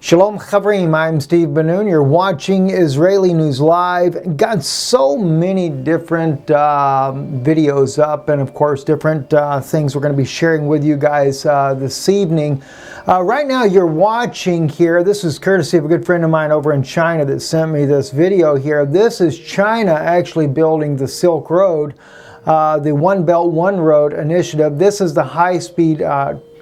Shalom Chavrim, I'm Steve Ben-Nun. You're watching Israeli News Live. Got so many different videos up, and of course different things we're going to be sharing with you guys this evening. Right now you're watching here, this is courtesy of a good friend of mine over in China that sent me this video here. This is China actually building the Silk Road, the One Belt, One Road initiative. This is the high-speed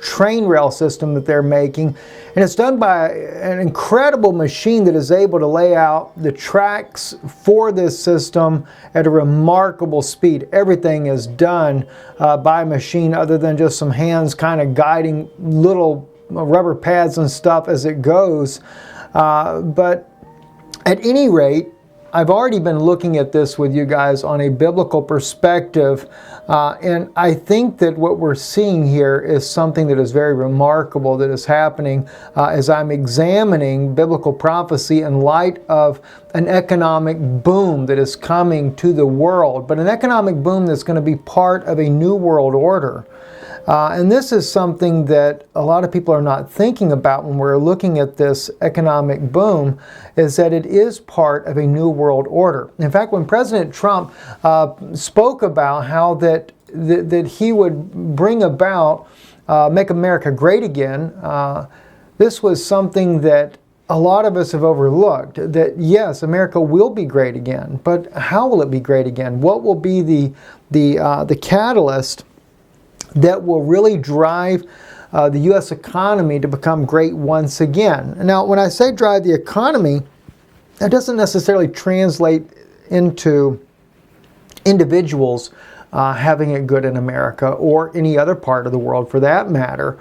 train rail system that they're making, and it's done by an incredible machine that is able to lay out the tracks for this system at a remarkable speed. Everything is done by machine, other than just some hands kind of guiding little rubber pads and stuff as it goes. But at any rate, I've already been looking at this with you guys on a biblical perspective, and I think that what we're seeing here is something that is very remarkable that is happening as I'm examining biblical prophecy in light of an economic boom that is coming to the world, but an economic boom that's going to be part of a new world order. And this is something that a lot of people are not thinking about when we're looking at this economic boom, is that it is part of a new world order. In fact, when President Trump spoke about how that he would bring about, make America great again, this was something that a lot of us have overlooked, that yes, America will be great again, but how will it be great again? What will be the catalyst that will really drive the U.S. economy to become great once again? Now, when I say drive the economy, that doesn't necessarily translate into individuals having it good in America or any other part of the world for that matter.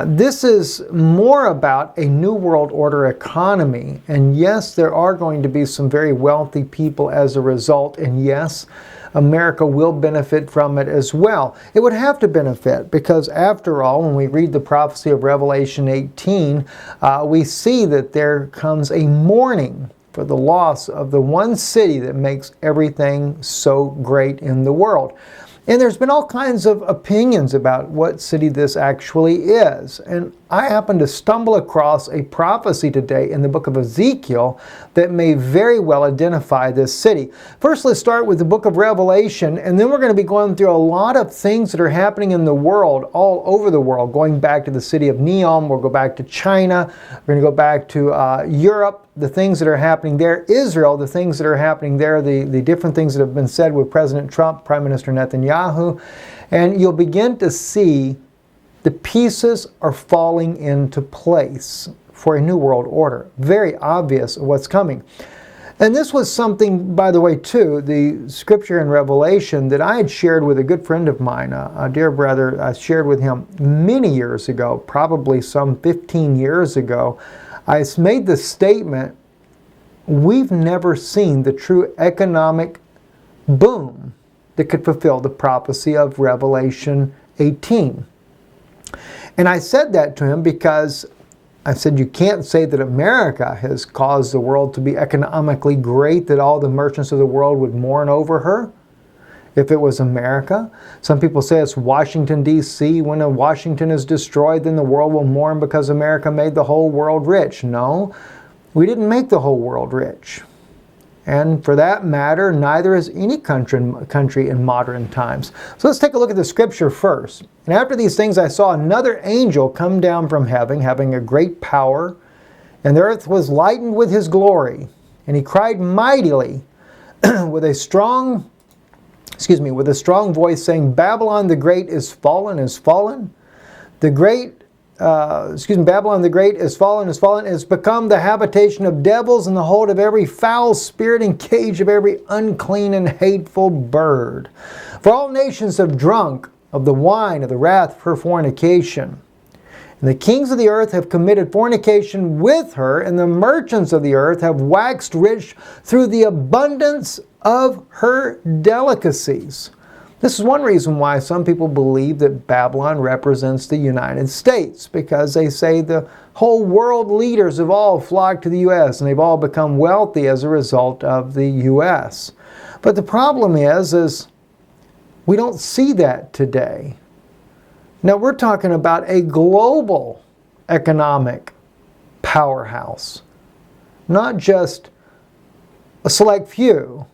This is more about a new world order economy. And yes, there are going to be some very wealthy people as a result. And yes, America will benefit from it as well. It would have to benefit because, after all, when we read the prophecy of Revelation 18, we see that there comes a mourning for the loss of the one city that makes everything so great in the world. And there's been all kinds of opinions about what city this actually is. And I happened to stumble across a prophecy today in the book of Ezekiel that may very well identify this city. First, let's start with the book of Revelation, and then we're going to be going through a lot of things that are happening in the world, all over the world, going back to the city of Neom, we'll go back to China, we're going to go back to Europe, the things that are happening there, Israel, the things that are happening there, the different things that have been said with President Trump, Prime Minister Netanyahu, and you'll begin to see the pieces are falling into place for a new world order. Very obvious what's coming. And this was something, by the way, too, the scripture in Revelation that I had shared with a good friend of mine, a dear brother. I shared with him many years ago, probably some 15 years ago. I made the statement, we've never seen the true economic boom that could fulfill the prophecy of Revelation 18. And I said that to him because I said, you can't say that America has caused the world to be economically great, that all the merchants of the world would mourn over her if it was America. Some people say it's Washington, D.C. When Washington is destroyed, then the world will mourn because America made the whole world rich. No, we didn't make the whole world rich. And for that matter, neither is any country in modern times. So let's take a look at the scripture first. And after these things I saw another angel come down from heaven, having a great power, and the earth was lightened with his glory. And he cried mightily with a strong voice, saying, Babylon the Great is fallen, is fallen. Babylon the Great is fallen, is become the habitation of devils and the hold of every foul spirit and cage of every unclean and hateful bird. For all nations have drunk of the wine of the wrath of her fornication. And the kings of the earth have committed fornication with her, and the merchants of the earth have waxed rich through the abundance of her delicacies. This is one reason why some people believe that Babylon represents the United States, because they say the whole world leaders have all flocked to the U.S. and they've all become wealthy as a result of the U.S. But the problem is we don't see that today. Now we're talking about a global economic powerhouse. Not just a select few.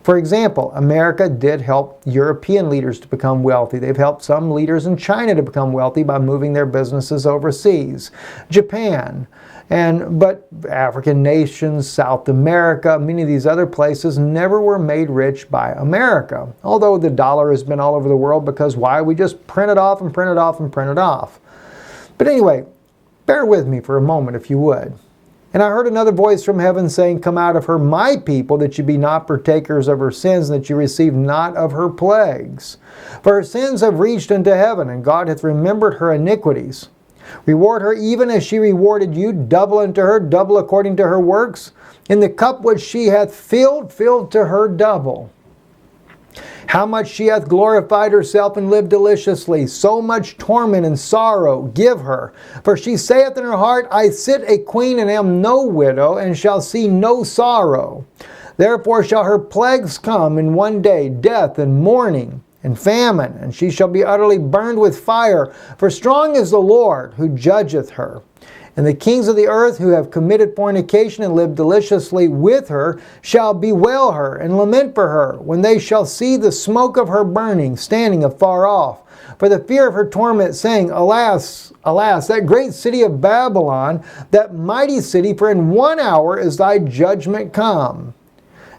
For example, America did help European leaders to become wealthy. They've helped some leaders in China to become wealthy by moving their businesses overseas. Japan, but African nations, South America, many of these other places never were made rich by America. Although the dollar has been all over the world because why? We just print it off and print it off and print it off. But anyway, bear with me for a moment if you would. And I heard another voice from heaven saying, Come out of her, my people, that you be not partakers of her sins, and that you receive not of her plagues. For her sins have reached unto heaven, and God hath remembered her iniquities. Reward her even as she rewarded you, double unto her, double according to her works. In the cup which she hath filled, filled to her double. How much she hath glorified herself and lived deliciously, so much torment and sorrow give her. For she saith in her heart, I sit a queen and am no widow, and shall see no sorrow. Therefore shall her plagues come in one day, death and mourning and famine, and she shall be utterly burned with fire. For strong is the Lord who judgeth her. And the kings of the earth who have committed fornication and lived deliciously with her shall bewail her and lament for her when they shall see the smoke of her burning, standing afar off. For the fear of her torment, saying, Alas, alas, that great city of Babylon, that mighty city, for in 1 hour is thy judgment come.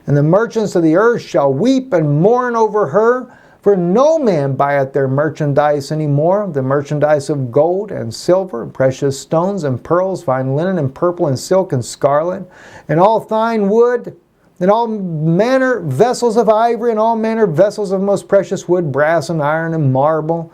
And the merchants of the earth shall weep and mourn over her, for no man buyeth their merchandise any more, the merchandise of gold and silver, and precious stones and pearls, fine linen and purple and silk and scarlet, and all fine wood, and all manner vessels of ivory, and all manner vessels of most precious wood, brass and iron and marble,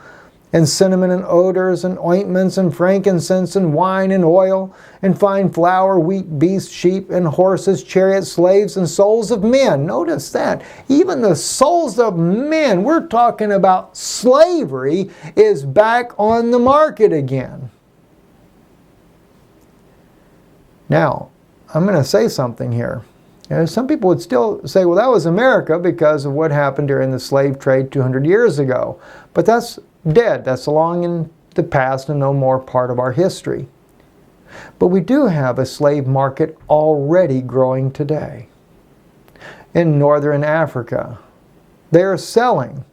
and cinnamon and odors and ointments and frankincense and wine and oil and fine flour, wheat, beasts, sheep and horses, chariots, slaves, and souls of men. Notice that. Even the souls of men, we're talking about slavery, is back on the market again. Now, I'm going to say something here. Some people would still say, well, that was America because of what happened during the slave trade 200 years ago. But that's dead. That's long in the past and no more part of our history. But we do have a slave market already growing today. In northern Africa, they are selling,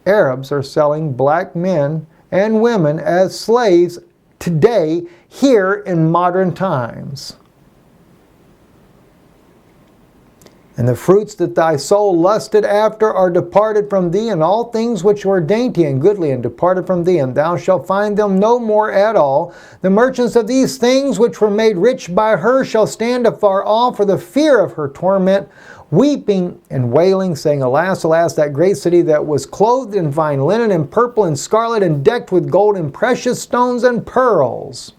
Arabs are selling black men and women as slaves today here in modern times. And the fruits that thy soul lusted after are departed from thee, and all things which were dainty and goodly and departed from thee, and thou shalt find them no more at all. The merchants of these things which were made rich by her shall stand afar off for the fear of her torment, weeping and wailing, saying, Alas, alas, that great city that was clothed in fine linen and purple and scarlet and decked with gold and precious stones and pearls.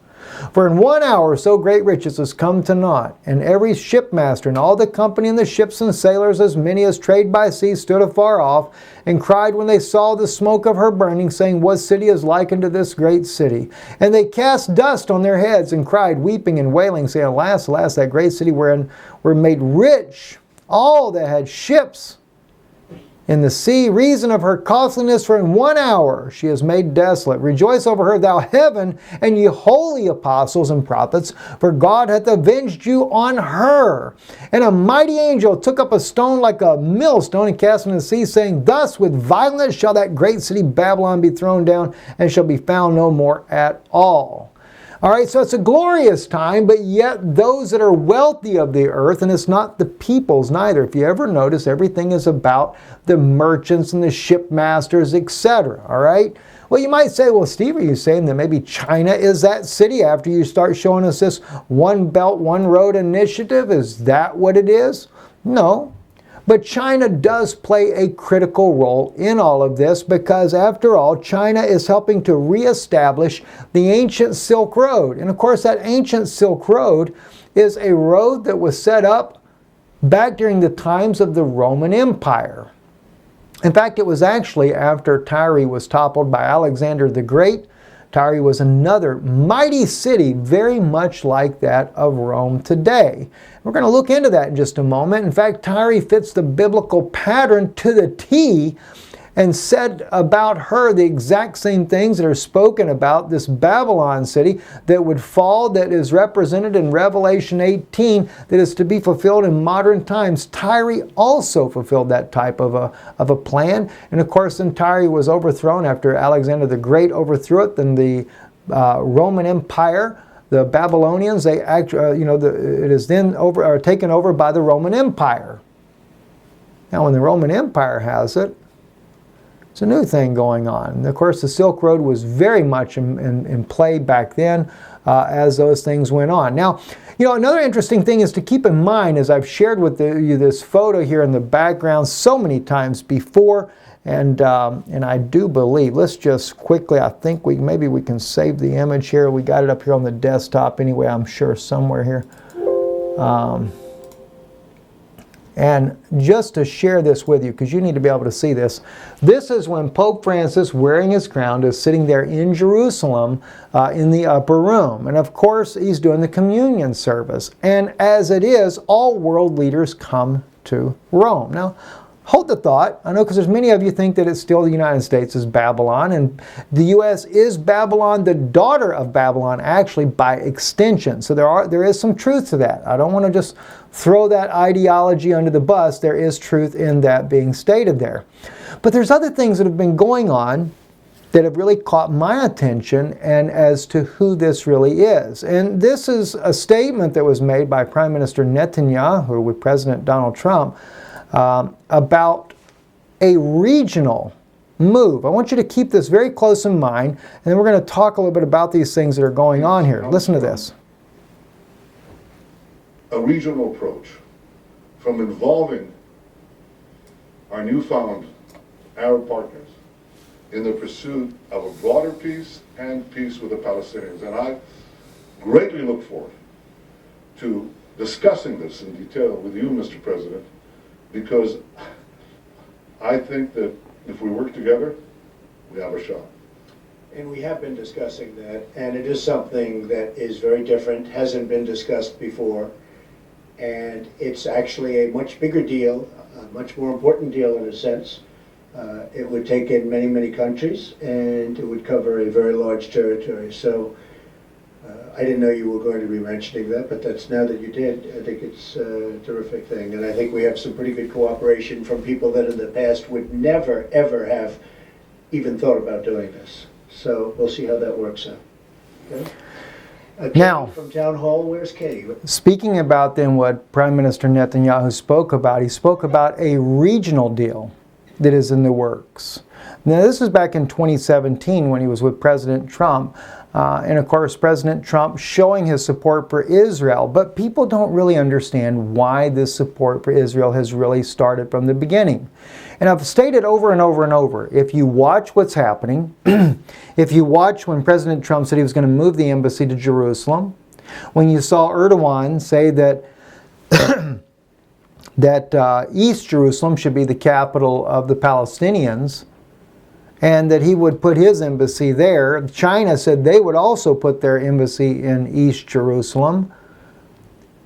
For in 1 hour so great riches is come to naught, and every shipmaster and all the company in the ships and sailors, as many as trade by sea, stood afar off, and cried when they saw the smoke of her burning, saying, What city is like unto this great city? And they cast dust on their heads, and cried, weeping and wailing, saying, Alas, alas, that great city wherein were made rich all that had ships in the sea, reason of her costliness, for in 1 hour she is made desolate. Rejoice over her, thou heaven, and ye holy apostles and prophets, for God hath avenged you on her. And a mighty angel took up a stone like a millstone and cast it in the sea, saying, Thus with violence shall that great city Babylon be thrown down, and shall be found no more at all. All right, so it's a glorious time, but yet those that are wealthy of the earth, and it's not the peoples neither. If you ever notice, everything is about the merchants and the shipmasters, etc. All right? Well, you might say, well, Steve, are you saying that maybe China is that city after you start showing us this One Belt, One Road initiative? Is that what it is? No. But China does play a critical role in all of this because, after all, China is helping to reestablish the ancient Silk Road. And, of course, that ancient Silk Road is a road that was set up back during the times of the Roman Empire. In fact, it was actually after Tyre was toppled by Alexander the Great. Tyre was another mighty city, very much like that of Rome today. We're going to look into that in just a moment. In fact, Tyre fits the biblical pattern to the T and said about her the exact same things that are spoken about this Babylon city that would fall, that is represented in Revelation 18, that is to be fulfilled in modern times. Tyre also fulfilled that type of a plan. And of course, then Tyre was overthrown after Alexander the Great overthrew it. Then the Roman Empire, the Babylonians, they it is then taken over by the Roman Empire. Now, when the Roman Empire has it, it's a new thing going on. And of course, the Silk Road was very much in play back then as those things went on. Now, another interesting thing is to keep in mind, as I've shared with you this photo here in the background so many times before, and I do believe, let's just quickly, I think maybe we can save the image here. We got it up here on the desktop anyway, I'm sure somewhere here. And just to share this with you, because you need to be able to see this. This is when Pope Francis, wearing his crown, is sitting there in Jerusalem in the upper room. And of course, he's doing the communion service. And as it is, all world leaders come to Rome. Now, hold the thought. I know, because there's many of you think that it's still the United States is Babylon, and the U.S. is Babylon, the daughter of Babylon, actually, by extension. So there is some truth to that. I don't want to just throw that ideology under the bus. There is truth in that being stated there. But there's other things that have been going on that have really caught my attention, and as to who this really is. And this is a statement that was made by Prime Minister Netanyahu with President Donald Trump about a regional move. I want you to keep this very close in mind, and then we're going to talk a little bit about these things that are going on here. Listen to this. A regional approach from involving our newfound Arab partners in the pursuit of a broader peace and peace with the Palestinians. And I greatly look forward to discussing this in detail with you, Mr. President, because I think that if we work together, we have a shot. And we have been discussing that, and it is something that is very different, hasn't been discussed before, and it's actually a much bigger deal, a much more important deal in a sense. It would take in many, many countries, and it would cover a very large territory. So I didn't know you were going to be mentioning that, but that's now that you did. I think it's a terrific thing, and I think we have some pretty good cooperation from people that in the past would never, ever have even thought about doing this. So we'll see how that works out. Okay? Now, from Town Hall, where's Katie? Speaking about then what Prime Minister Netanyahu spoke about, he spoke about a regional deal that is in the works. Now, this is back in 2017 when he was with President Trump. And of course, President Trump showing his support for Israel. But people don't really understand why this support for Israel has really started from the beginning. And I've stated over and over and over, if you watch what's happening, if you watch when President Trump said he was going to move the embassy to Jerusalem, when you saw Erdogan say that East Jerusalem should be the capital of the Palestinians, and that he would put his embassy there. China said they would also put their embassy in East Jerusalem.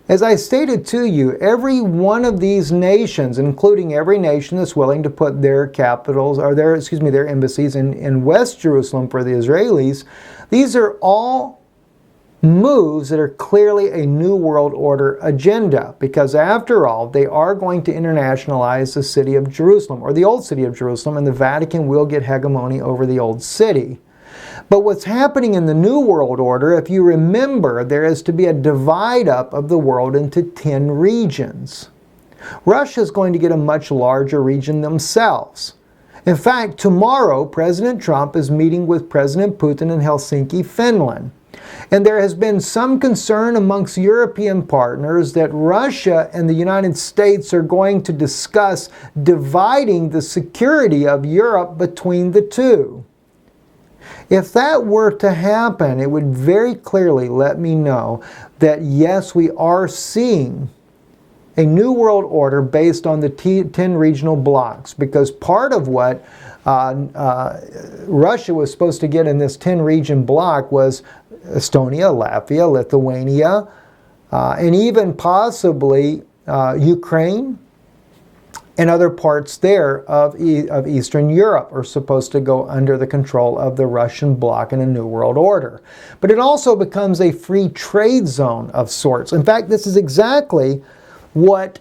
As I stated to you, every one of these nations, including every nation that's willing to put their capitals, or their embassies in West Jerusalem for the Israelis, these are all moves that are clearly a New World Order agenda, because after all, they are going to internationalize the city of Jerusalem, or the old city of Jerusalem, and the Vatican will get hegemony over the old city. But what's happening in the New World Order, if you remember, there is to be a divide up of the world into 10 regions. Russia is going to get a much larger region themselves. In fact, tomorrow, President Trump is meeting with President Putin in Helsinki, Finland. And there has been some concern amongst European partners that Russia and the United States are going to discuss dividing the security of Europe between the two. If that were to happen, it would very clearly let me know that yes, we are seeing a new world order based on the 10 regional blocks, because part of what Russia was supposed to get in this 10 region block was Estonia, Latvia, Lithuania, and even possibly Ukraine and other parts there of Eastern Europe are supposed to go under the control of the Russian bloc in a New World Order. But it also becomes a free trade zone of sorts. In fact, this is exactly what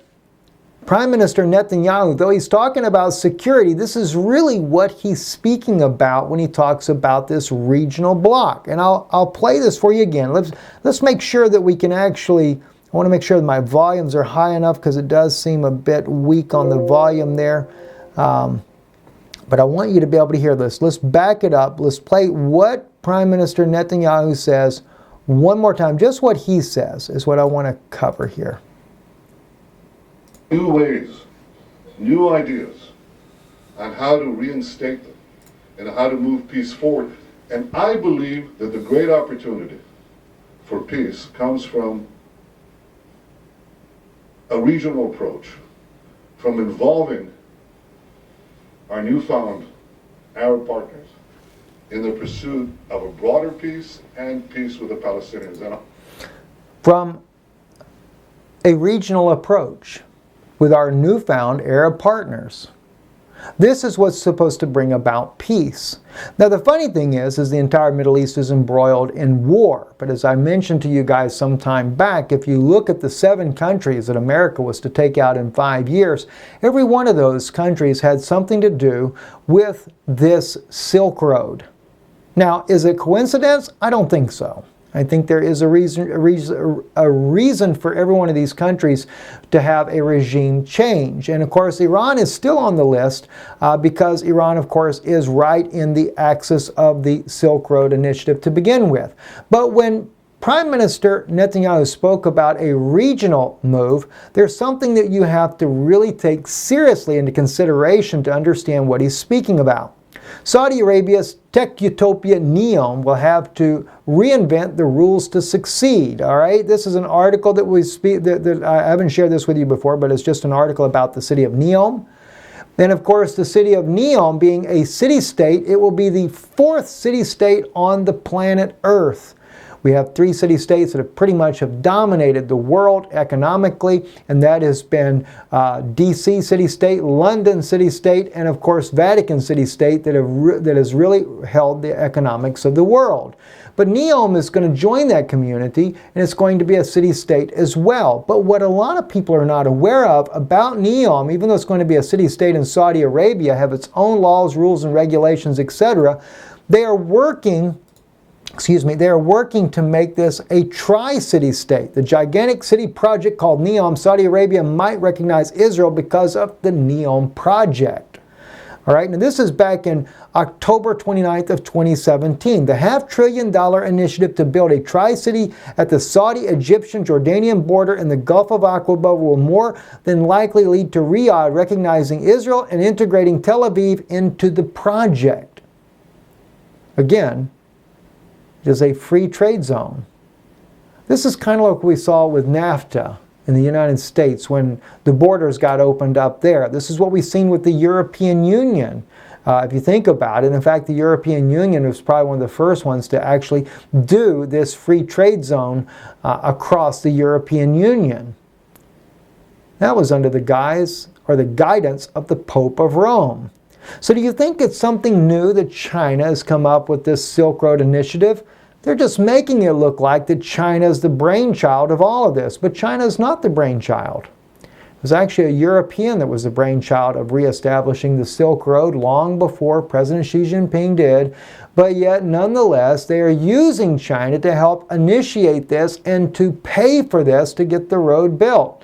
Prime Minister Netanyahu, though he's talking about security, this is really what he's speaking about when he talks about this regional bloc. And I'll play this for you again. Let's make sure that we can actually, I want to make sure that my volumes are high enough because it does seem a bit weak on the volume there. But I want you to be able to hear this. Let's back it up. Let's play what Prime Minister Netanyahu says one more time. Just what he says is what I want to cover here. New ways, new ideas on how to reinstate them and how to move peace forward. And I believe that the great opportunity for peace comes from a regional approach, from involving our newfound Arab partners in the pursuit of a broader peace and peace with the Palestinians. From a regional approach with our newfound Arab partners. This is what's supposed to bring about peace. Now the funny thing is the entire Middle East is embroiled in war. But as I mentioned to you guys some time back, if you look at the 7 countries that America was to take out in 5 years, every one of those countries had something to do with this Silk Road. Now, is it coincidence? I don't think so. I think there is a reason for every one of these countries to have a regime change. And of course, Iran is still on the list because Iran, of course, is right in the axis of the Silk Road Initiative to begin with. But when Prime Minister Netanyahu spoke about a regional move, there's something that you have to really take seriously into consideration to understand what he's speaking about. Saudi Arabia's tech utopia NEOM will have to reinvent the rules to succeed. All right, this is an article that that I haven't shared this with you before, but it's just an article about the city of NEOM. Then, of course, the city of NEOM being a city-state, it will be the 4th city-state on the planet Earth. We have 3 city-states that have pretty much dominated the world economically, and that has been DC city-state, London city-state, and of course Vatican city-state that has really held the economics of the world. But NEOM is going to join that community, and it's going to be a city-state as well. But what a lot of people are not aware of about NEOM, even though it's going to be a city-state in Saudi Arabia, have its own laws, rules, and regulations, etc., they are working to make this a tri-city state. The gigantic city project called NEOM, Saudi Arabia might recognize Israel because of the NEOM project. All right, now this is back in October 29th of 2017. The $500 billion initiative to build a tri-city at the Saudi-Egyptian-Jordanian border in the Gulf of Aqaba will more than likely lead to Riyadh recognizing Israel and integrating Tel Aviv into the project. Again, it is a free trade zone. This is kind of like we saw with NAFTA in the United States when the borders got opened up there. This is what we've seen with the European Union. If you think about it, in fact, the European Union was probably one of the first ones to actually do this free trade zone across the European Union. That was under the guise or the guidance of the Pope of Rome. So do you think it's something new that China has come up with this Silk Road Initiative? They're just making it look like that China is the brainchild of all of this, but China is not the brainchild. It was actually a European that was the brainchild of reestablishing the Silk Road long before President Xi Jinping did, but yet nonetheless they are using China to help initiate this and to pay for this to get the road built.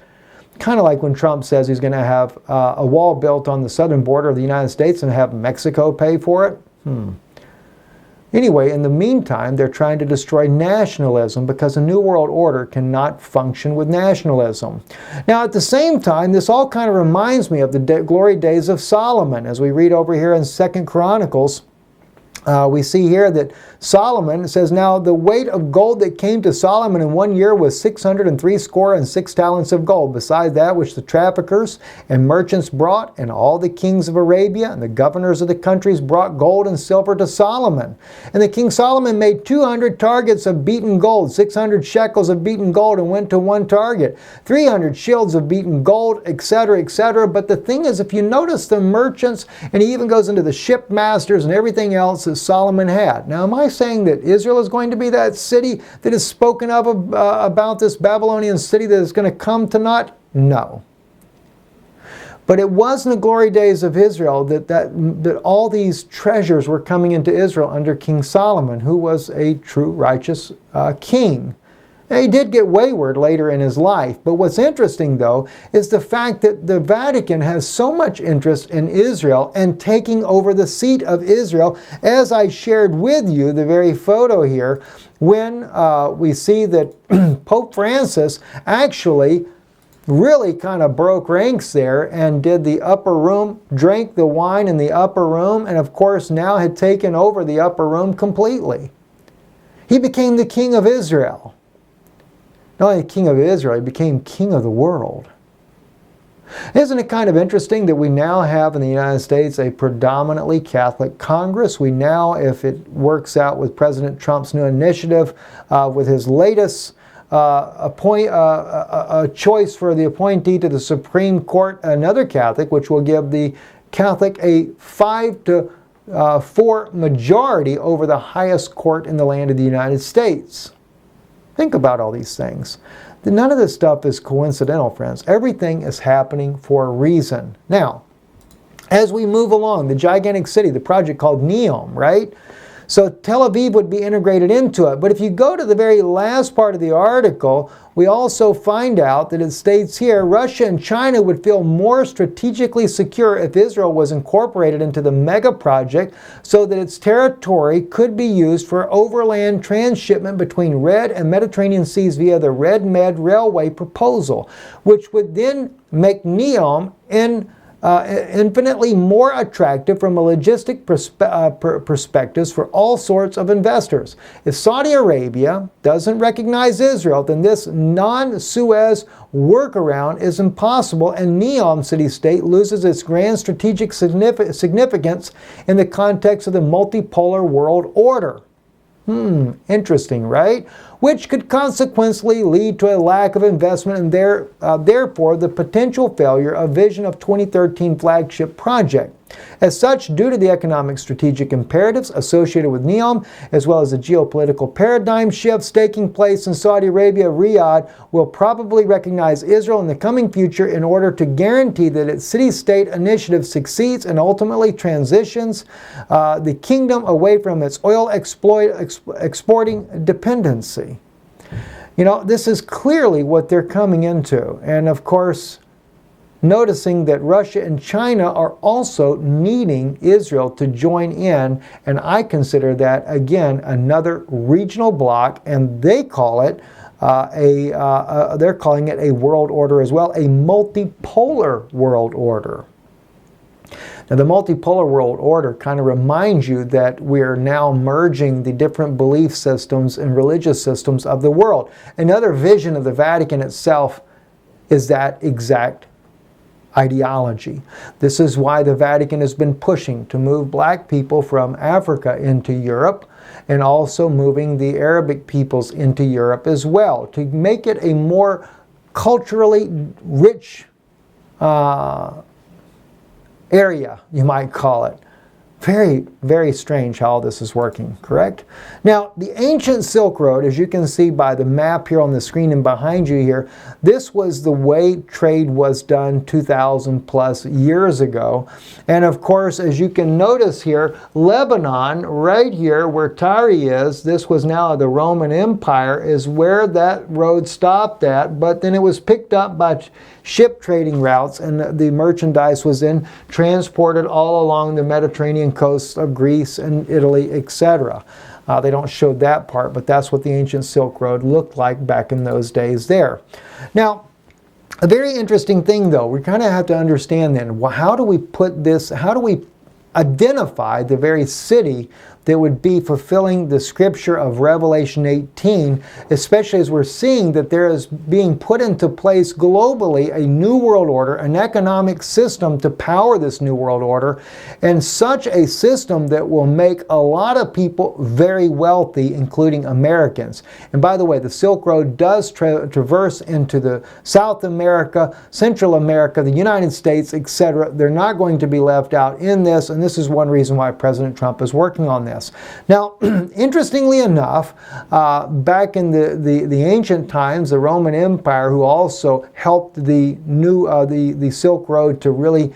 Kind of like when Trump says he's going to have a wall built on the southern border of the United States and have Mexico pay for it. Anyway, in the meantime, they're trying to destroy nationalism because a New World Order cannot function with nationalism. Now, at the same time, this all kind of reminds me of the glory days of Solomon, as we read over here in 2 Chronicles We see here that Solomon says, now the weight of gold that came to Solomon in 1 year was 666 talents of gold, besides that which the traffickers and merchants brought, and all the kings of Arabia and the governors of the countries brought gold and silver to Solomon. And the king Solomon made 200 targets of beaten gold, 600 shekels of beaten gold, and went to one target, 300 shields of beaten gold, etc., etc. But the thing is, if you notice the merchants, and he even goes into the shipmasters and everything else that Solomon had. Now, am I saying that Israel is going to be that city that is spoken of about this Babylonian city that is going to come to naught? No. But it was in the glory days of Israel that all these treasures were coming into Israel under King Solomon, who was a true righteous king. Now, he did get wayward later in his life, but what's interesting, though, is the fact that the Vatican has so much interest in Israel and taking over the seat of Israel, as I shared with you the very photo here, when we see that Pope Francis actually really kind of broke ranks there and did the upper room, drank the wine in the upper room, and of course now had taken over the upper room completely. He became the king of Israel. Not only king of Israel, he became king of the world. Isn't it kind of interesting that we now have in the United States a predominantly Catholic Congress? We now, if it works out with President Trump's new initiative, with his latest choice for the appointee to the Supreme Court, another Catholic, which will give the Catholic a 5-4 majority over the highest court in the land of the United States. Think about all these things. None of this stuff is coincidental, friends. Everything is happening for a reason. Now, as we move along, the gigantic city, the project called Neom, right? So Tel Aviv would be integrated into it. But if you go to the very last part of the article, we also find out that it states here, Russia and China would feel more strategically secure if Israel was incorporated into the mega project so that its territory could be used for overland transshipment between Red and Mediterranean seas via the Red Med Railway proposal, which would then make Neom infinitely more attractive from a logistic perspectives for all sorts of investors. If Saudi Arabia doesn't recognize Israel, then this non-Suez workaround is impossible, and Neom city-state loses its grand strategic significance in the context of the multipolar world order. Interesting, right? Which could consequently lead to a lack of investment and therefore the potential failure of Vision of 2013 flagship project. As such, due to the economic strategic imperatives associated with Neom, as well as the geopolitical paradigm shifts taking place in Saudi Arabia, Riyadh will probably recognize Israel in the coming future in order to guarantee that its city-state initiative succeeds and ultimately transitions the kingdom away from its oil exporting dependency. You know, this is clearly what they're coming into. And of course, noticing that Russia and China are also needing Israel to join in, and I consider that, again, another regional bloc, and they call it they're calling it a world order as well, a multipolar world order. Now, the multipolar world order kind of reminds you that we're now merging the different belief systems and religious systems of the world. Another vision of the Vatican itself is that exact ideology. This is why the Vatican has been pushing to move black people from Africa into Europe, and also moving the Arabic peoples into Europe as well, to make it a more culturally rich area, you might call it. Very, very strange how all this is working, correct? Now, the ancient Silk Road, as you can see by the map here on the screen and behind you here, this was the way trade was done 2,000 plus years ago. And of course, as you can notice here, Lebanon, right here where Tyre is, this was now the Roman Empire, is where that road stopped at, but then it was picked up by ship trading routes, and the merchandise was then transported all along the Mediterranean coast of Greece and Italy, etc. They don't show that part, but that's what the ancient Silk Road looked like back in those days there. Now, a very interesting thing though, we kind of have to understand then, well, how do we put this, how do we identify the very city that would be fulfilling the scripture of Revelation 18, especially as we're seeing that there is being put into place globally a new world order, an economic system to power this new world order, and such a system that will make a lot of people very wealthy, including Americans. And by the way, the Silk Road does traverse into the South America, Central America, the United States, etc. They're not going to be left out in this, and this is one reason why President Trump is working on this. Now, interestingly enough, back in the ancient times, the Roman Empire, who also helped the Silk Road to really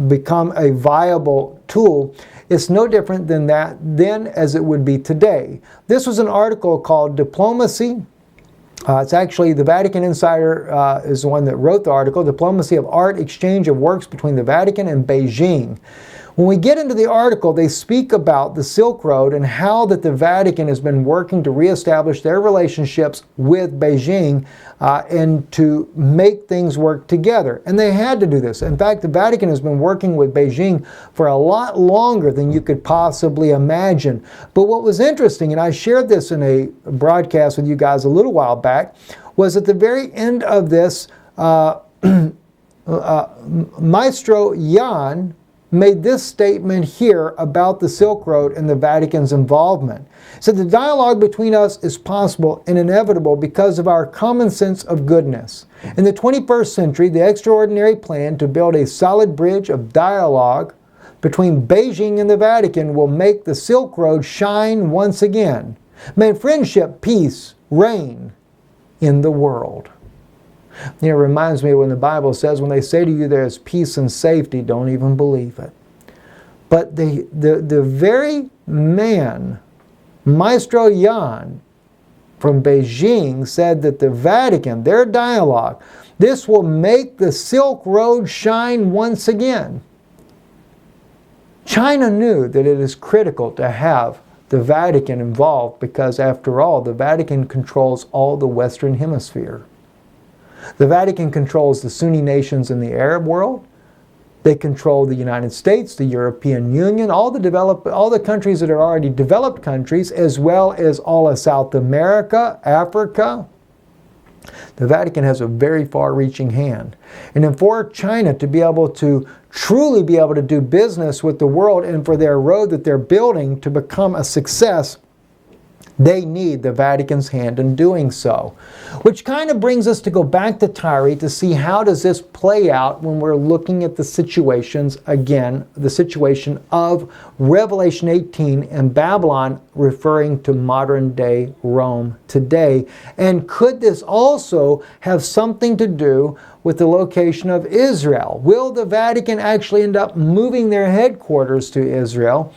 become a viable tool, it's no different than that then as it would be today. This was an article called Diplomacy. It's actually the Vatican Insider is the one that wrote the article, Diplomacy of Art, Exchange of Works between the Vatican and Beijing. When we get into the article, they speak about the Silk Road and how that the Vatican has been working to reestablish their relationships with Beijing and to make things work together. And they had to do this. In fact, the Vatican has been working with Beijing for a lot longer than you could possibly imagine. But what was interesting, and I shared this in a broadcast with you guys a little while back, was at the very end of this, Maestro Jan made this statement here about the Silk Road and the Vatican's involvement. He said, the dialogue between us is possible and inevitable because of our common sense of goodness. In the 21st century, the extraordinary plan to build a solid bridge of dialogue between Beijing and the Vatican will make the Silk Road shine once again. May friendship, peace, reign in the world. You know, it reminds me when the Bible says, when they say to you there is peace and safety, don't even believe it. But the very man, Maestro Jan from Beijing, said that the Vatican, their dialogue, this will make the Silk Road shine once again. China knew that it is critical to have the Vatican involved because, after all, the Vatican controls all the Western Hemisphere. The Vatican controls the Sunni nations in the Arab world. They control the United States, the European Union, all the countries that are already developed countries, as well as all of South America, Africa. The Vatican has a very far-reaching hand. And then for China to be able to truly be able to do business with the world and for their road that they're building to become a success, they need the Vatican's hand in doing so. Which kind of brings us to go back to Tyre to see how does this play out when we're looking at the situations, again, the situation of Revelation 18 and Babylon referring to modern day Rome today. And could this also have something to do with the location of Israel? Will the Vatican actually end up moving their headquarters to Israel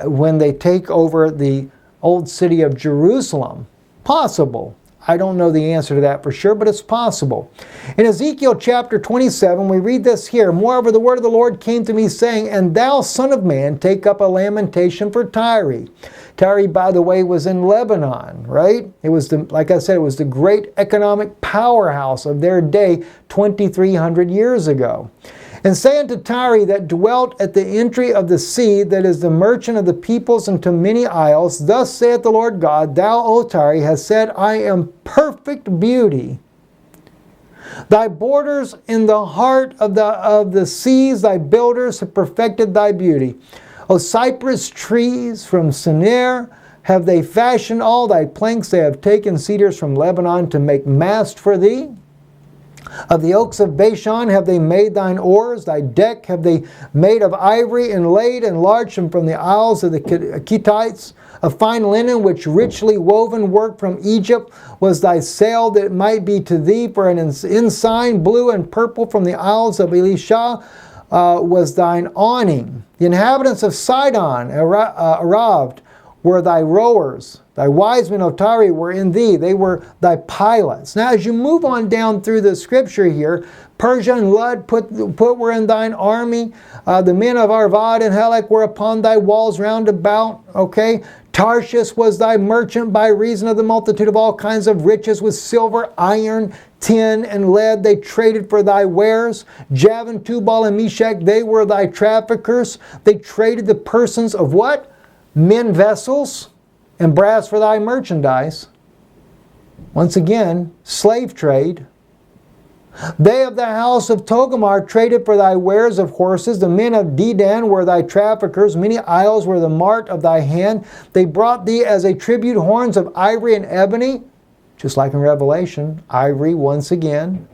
when they take over the old city of Jerusalem? Possible. I don't know the answer to that for sure, but it's possible. In Ezekiel chapter 27, we read this here. Moreover, the word of the Lord came to me, saying, And thou, son of man, take up a lamentation for Tyre. Tyre, by the way, was in Lebanon, right? It was, like I said, it was the great economic powerhouse of their day 2,300 years ago. And say unto Tyre that dwelt at the entry of the sea, that is the merchant of the peoples into many isles, Thus saith the Lord God, Thou, O Tyre, hast said, I am perfect beauty. Thy borders in the heart of the seas, thy builders have perfected thy beauty. O cypress trees from Senir have they fashioned all thy planks, they have taken cedars from Lebanon to make mast for thee. Of the oaks of Bashan have they made thine oars, thy deck have they made of ivory, and laid and enlarged them from the isles of the Kittites. Of fine linen, which richly woven work from Egypt, was thy sail, that it might be to thee for an ensign. Blue and purple from the isles of Elisha was thine awning. The inhabitants of Sidon arrived, were thy rowers. Thy wise men of Tyre were in thee. They were thy pilots. Now, as you move on down through the scripture here, Persia and Lud were in thine army. The men of Arvad and Helek were upon thy walls round about. Okay. Tarshish was thy merchant by reason of the multitude of all kinds of riches with silver, iron, tin, and lead. They traded for thy wares. Javan, Tubal, and Meshach, they were thy traffickers. They traded the persons of what? men vessels, and brass for thy merchandise. Once again, slave trade. They of the house of Togarmah traded for thy wares of horses. The men of Dedan were thy traffickers. Many isles were the mart of thy hand. They brought thee as a tribute horns of ivory and ebony, just like in Revelation, ivory once again.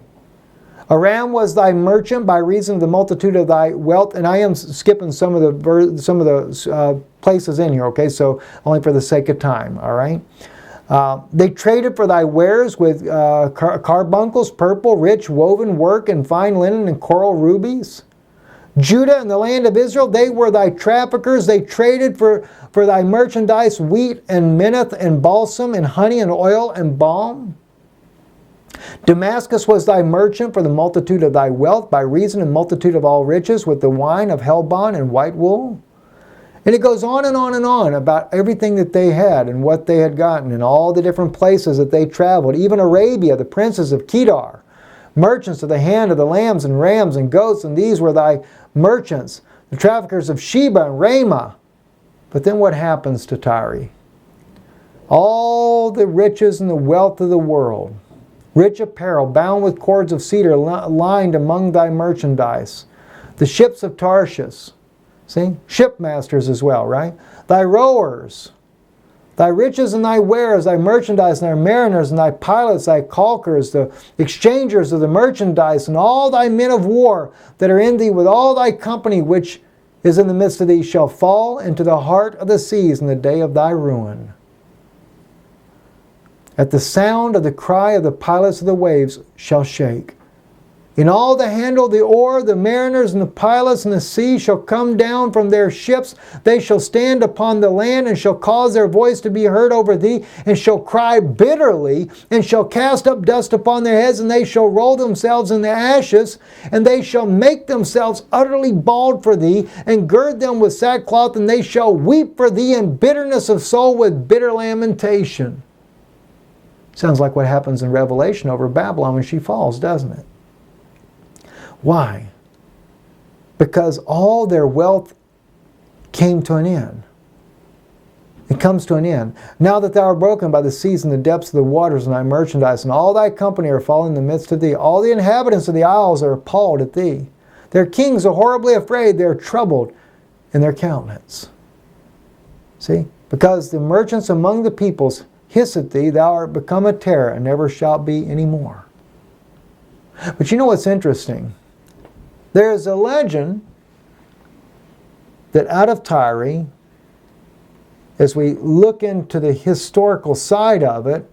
Aram was thy merchant by reason of the multitude of thy wealth. And I am skipping some of the places in here, okay? So only for the sake of time, all right? They traded for thy wares with carbuncles, purple, rich, woven work, and fine linen, and coral rubies. Judah and the land of Israel, they were thy traffickers. They traded for thy merchandise wheat and minneth and balsam and honey and oil and balm. Damascus was thy merchant for the multitude of thy wealth, by reason and multitude of all riches, with the wine of Helbon and white wool. And it goes on and on and on about everything that they had and what they had gotten and all the different places that they traveled. Even Arabia, the princes of Kedar, merchants of the hand of the lambs and rams and goats, and these were thy merchants, the traffickers of Sheba and Ramah. But then what happens to Tyre? All the riches and the wealth of the world, rich apparel, bound with cords of cedar, lined among thy merchandise. The ships of Tarshish, see, shipmasters as well, right? Thy rowers, thy riches and thy wares, thy merchandise and thy mariners and thy pilots, thy caulkers, the exchangers of the merchandise, and all thy men of war that are in thee, with all thy company which is in the midst of thee, shall fall into the heart of the seas in the day of thy ruin. At the sound of the cry of the pilots of the waves shall shake. In all the handle of the oar, the mariners and the pilots in the sea shall come down from their ships. They shall stand upon the land, and shall cause their voice to be heard over thee, and shall cry bitterly, and shall cast up dust upon their heads, and they shall roll themselves in the ashes, and they shall make themselves utterly bald for thee, and gird them with sackcloth, and they shall weep for thee in bitterness of soul with bitter lamentation. Sounds like what happens in Revelation over Babylon when she falls, doesn't it? Why? Because all their wealth came to an end. It comes to an end. Now that thou art broken by the seas and the depths of the waters, and thy merchandise, and all thy company are fallen in the midst of thee. All the inhabitants of the isles are appalled at thee. Their kings are horribly afraid. They are troubled in their countenance. See? Because the merchants among the peoples hiss at thee, thou art become a terror, and never shalt be any more. But you know what's interesting? There's a legend that out of Tyre, as we look into the historical side of it,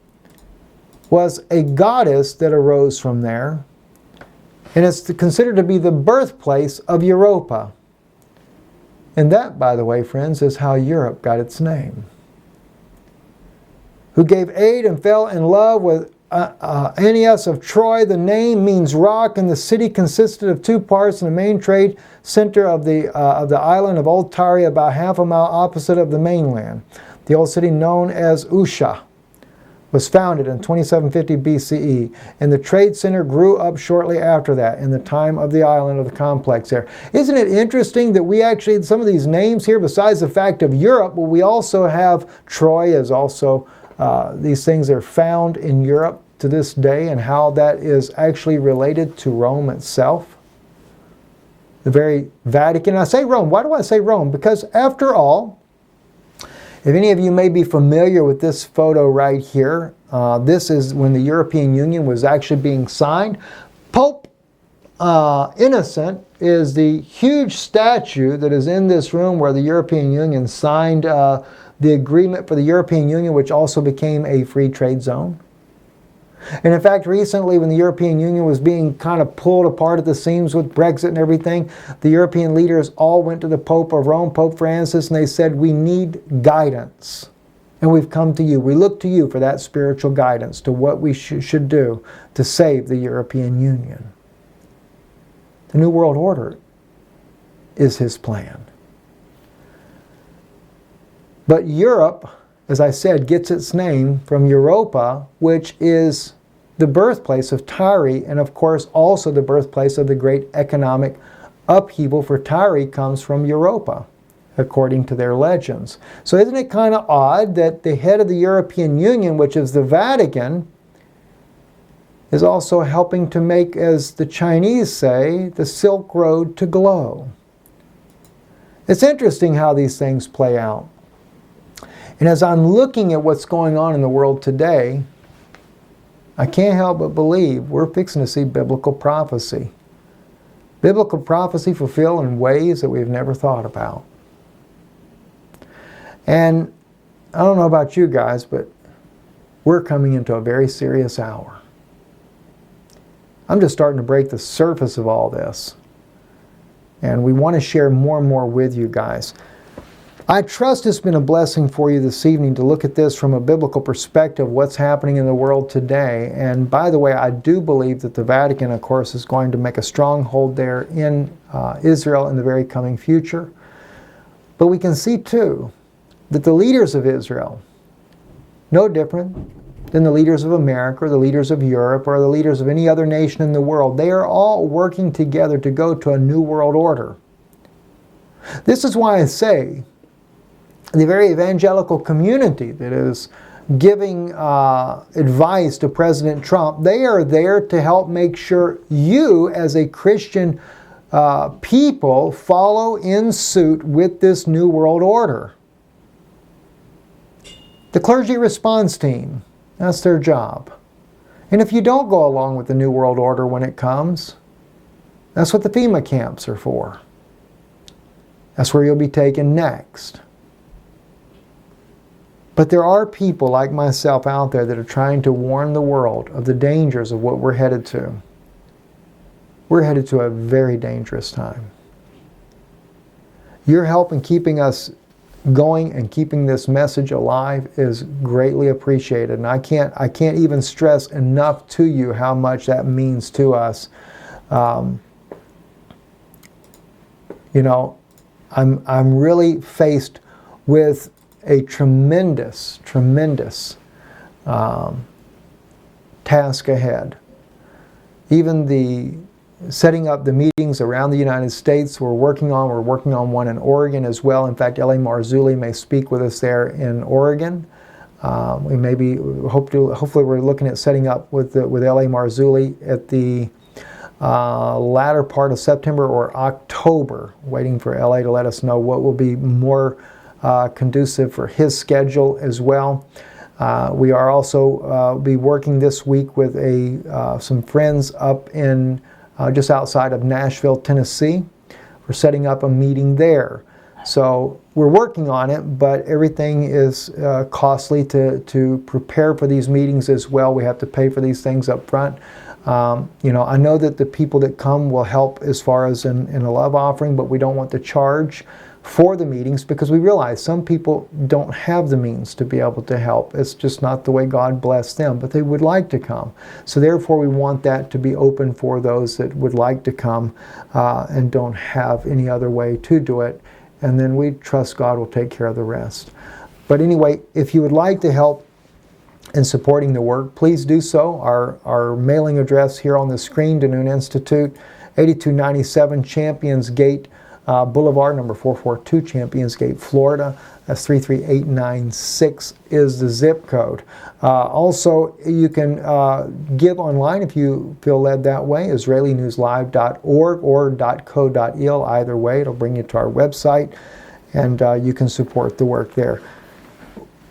was a goddess that arose from there. And it's considered to be the birthplace of Europa. And that, by the way, friends, is how Europe got its name. Who gave aid and fell in love with Aeneas of Troy. The name means rock, and the city consisted of two parts, and the main trade center of the island of Old Tyre, about half a mile opposite of the mainland. The old city, known as Usha, was founded in 2750 BCE, and the trade center grew up shortly after that, in the time of the island of the complex there. Isn't it interesting that we actually, some of these names here, besides the fact of Europe, well, we also have Troy as also, these things are found in Europe to this day, and how that is actually related to Rome itself. The very Vatican. I say Rome. Why do I say Rome? Because after all, if any of you may be familiar with this photo right here, this is when the European Union was actually being signed. Pope Innocent is the huge statue that is in this room where the European Union signed the agreement for the European Union, which also became a free trade zone. And in fact, recently when the European Union was being kind of pulled apart at the seams with Brexit and everything, the European leaders all went to the Pope of Rome, Pope Francis, and they said, we need guidance. And we've come to you. We look to you for that spiritual guidance to what we should do to save the European Union. The New World Order is his plan. But Europe, as I said, gets its name from Europa, which is the birthplace of Tyre, and of course also the birthplace of the great economic upheaval for Tyre comes from Europa. according to their legends. So isn't it kind of odd that the head of the European Union, which is the Vatican, is also helping to make, as the Chinese say, the Silk Road to glow? It's interesting how these things play out. And as I'm looking at what's going on in the world today, I can't help but believe we're fixing to see biblical prophecy. Biblical prophecy fulfilled in ways that we've never thought about. And I don't know about you guys, but we're coming into a very serious hour. I'm just starting to break the surface of all this. And we want to share more and more with you guys. I trust it's been a blessing for you this evening to look at this from a biblical perspective, what's happening in the world today. And by the way, I do believe that the Vatican, of course, is going to make a stronghold there in Israel in the very coming future. But we can see, too, that the leaders of Israel, no different than the leaders of America or the leaders of Europe or the leaders of any other nation in the world, they are all working together to go to a new world order. This is why I say the very evangelical community that is giving advice to President Trump, they are there to help make sure you as a Christian people follow in suit with this new world order. The clergy response team, that's their job. And if you don't go along with the new world order when it comes, that's what the FEMA camps are for. That's where you'll be taken next. But there are people like myself out there that are trying to warn the world of the dangers of what we're headed to. We're headed to a very dangerous time. Your help in keeping us going and keeping this message alive is greatly appreciated. And I can't even stress enough to you how much that means to us. You know, I'm really faced with a tremendous task ahead. Even the setting up the meetings around the United States we're working on one in Oregon as well. In fact, L.A. Marzulli may speak with us there in Oregon. Hopefully we're looking at setting up with L.A. Marzulli at the latter part of September or October, waiting for L.A. to let us know what will be more conducive for his schedule as well. We are also be working this week with some friends up in just outside of Nashville, Tennessee. We're setting up a meeting there. So we're working on it, but everything is costly to prepare for these meetings as well. We have to pay for these things up front. You know, I know that the people that come will help as far as in a love offering, but we don't want to charge for the meetings because we realize some people don't have the means to be able to help. It's just not the way God blessed them, but they would like to come. So therefore we want that to be open for those that would like to come and don't have any other way to do it. And then we trust God will take care of the rest. But anyway, if you would like to help in supporting the work, please do so. Our mailing address here on the screen, Danoon Institute, 8297 Champions Gate Boulevard, number 442, Champions Gate, Florida. That's 33896 is the zip code. Also, you can give online if you feel led that way, IsraeliNewsLive.org or .co.il. Either way, it'll bring you to our website, and you can support the work there.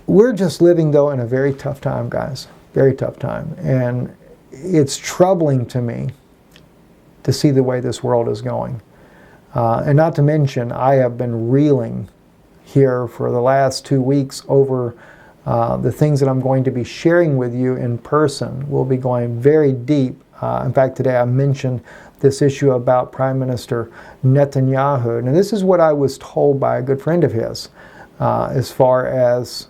We're just living, though, in a very tough time, guys. Very tough time. And it's troubling to me to see the way this world is going. And not to mention, I have been reeling here for the last 2 weeks over the things that I'm going to be sharing with you in person. We'll be going very deep. In fact, today I mentioned this issue about Prime Minister Netanyahu. Now, this is what I was told by a good friend of his as far as,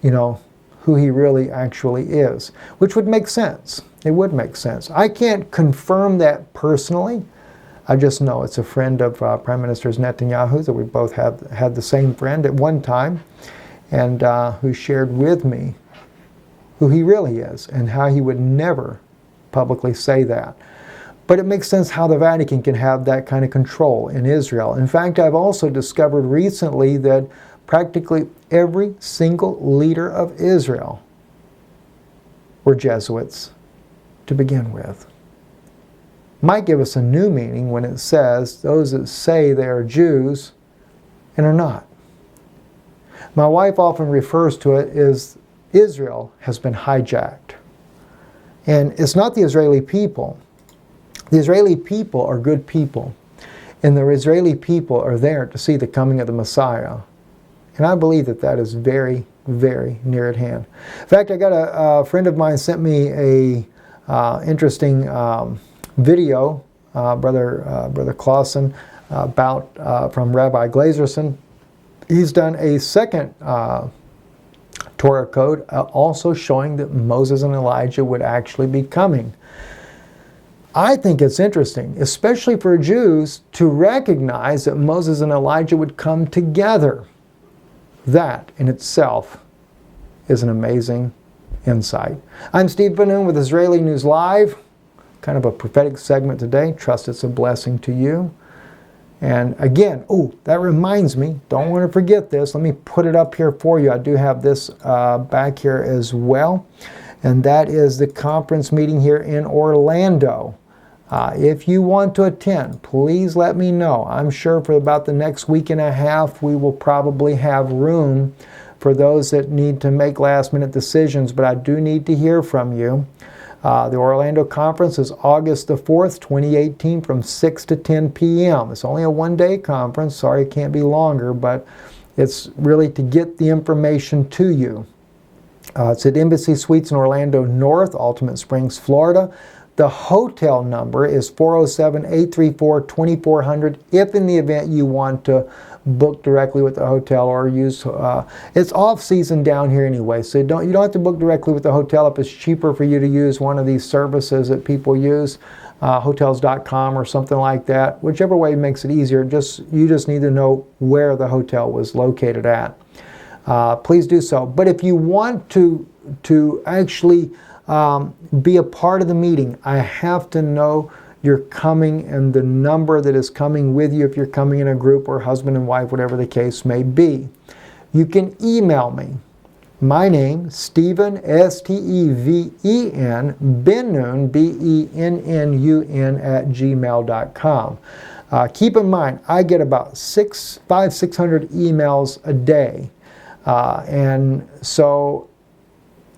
you know, who he really actually is, which would make sense. It would make sense. I can't confirm that personally. I just know it's a friend of Prime Minister Netanyahu, that we both had the same friend at one time, and who shared with me who he really is and how he would never publicly say that. But it makes sense how the Vatican can have that kind of control in Israel. In fact, I've also discovered recently that practically every single leader of Israel were Jesuits to begin with. Might give us a new meaning when it says those that say they are Jews and are not. My wife often refers to it as Israel has been hijacked. And it's not the Israeli people. The Israeli people are good people. And the Israeli people are there to see the coming of the Messiah. And I believe that that is very, very near at hand. In fact, I got a friend of mine sent me a interesting video, Brother Clausen, about from Rabbi Glazerson. He's done a second Torah code, also showing that Moses and Elijah would actually be coming. I think it's interesting, especially for Jews, to recognize that Moses and Elijah would come together. That in itself is an amazing insight. I'm Steve Benoon with Israeli News Live. Kind of a prophetic segment today. Trust it's a blessing to you. And again, that reminds me, don't want to forget this. Let me put it up here for you. I do have this back here as well. And that is the conference meeting here in Orlando. If you want to attend, please let me know. I'm sure for about the next week and a half, we will probably have room for those that need to make last-minute decisions, but I do need to hear from you. The Orlando conference is August the 4th, 2018 from 6 to 10 p.m. It's only a one-day conference. Sorry it can't be longer, but it's really to get the information to you. It's at Embassy Suites in Orlando North, Ultimate Springs, Florida. The hotel number is 407-834-2400 if in the event you want to book directly with the hotel or use, it's off season down here anyway, so you don't have to book directly with the hotel if it's cheaper for you to use one of these services that people use, hotels.com or something like that. Whichever way makes it easier, you just need to know where the hotel was located at. Please do so. But if you want to actually be a part of the meeting, I have to know you're coming and the number that is coming with you if you're coming in a group or husband and wife, whatever the case may be. You can email me. My name, Stephen, S-T-E-V-E-N, Benoon, B-E-N-N-U-N @gmail.com. Keep in mind, I get about 600 emails a day. And so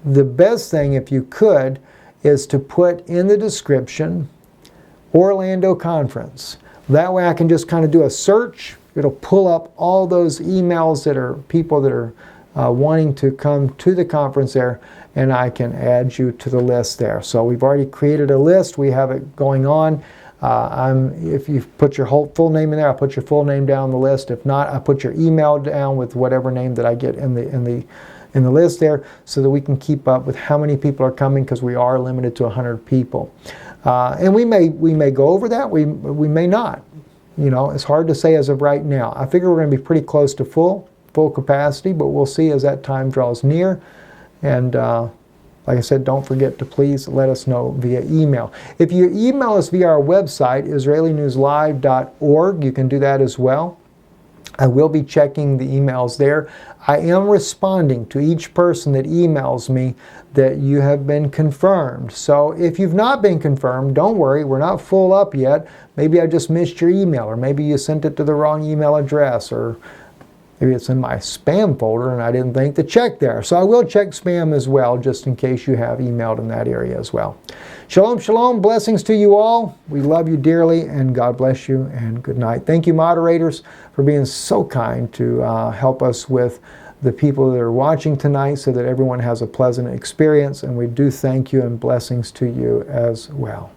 the best thing, if you could, is to put in the description Orlando Conference. That way I can just kind of do a search. It'll pull up all those emails that are people that are wanting to come to the conference there, and I can add you to the list there. So we've already created a list. We have it going on. If you put your full name in there, I'll put your full name down on the list. If not, I put your email down with whatever name that I get in the list there, so that we can keep up with how many people are coming, because we are limited to 100 people. And we may go over that, we may not. You know, it's hard to say as of right now. I figure we're going to be pretty close to full capacity, but we'll see as that time draws near. And like I said, don't forget to please let us know via email. If you email us via our website, IsraeliNewsLive.org, you can do that as well. I will be checking the emails there. I am responding to each person that emails me that you have been confirmed. So if you've not been confirmed, don't worry, we're not full up yet. Maybe I just missed your email, or maybe you sent it to the wrong email address, or maybe it's in my spam folder and I didn't think to check there. So I will check spam as well, just in case you have emailed in that area as well. Shalom, shalom. Blessings to you all. We love you dearly, and God bless you, and good night. Thank you, moderators, for being so kind to help us with the people that are watching tonight, so that everyone has a pleasant experience. And we do thank you, and blessings to you as well.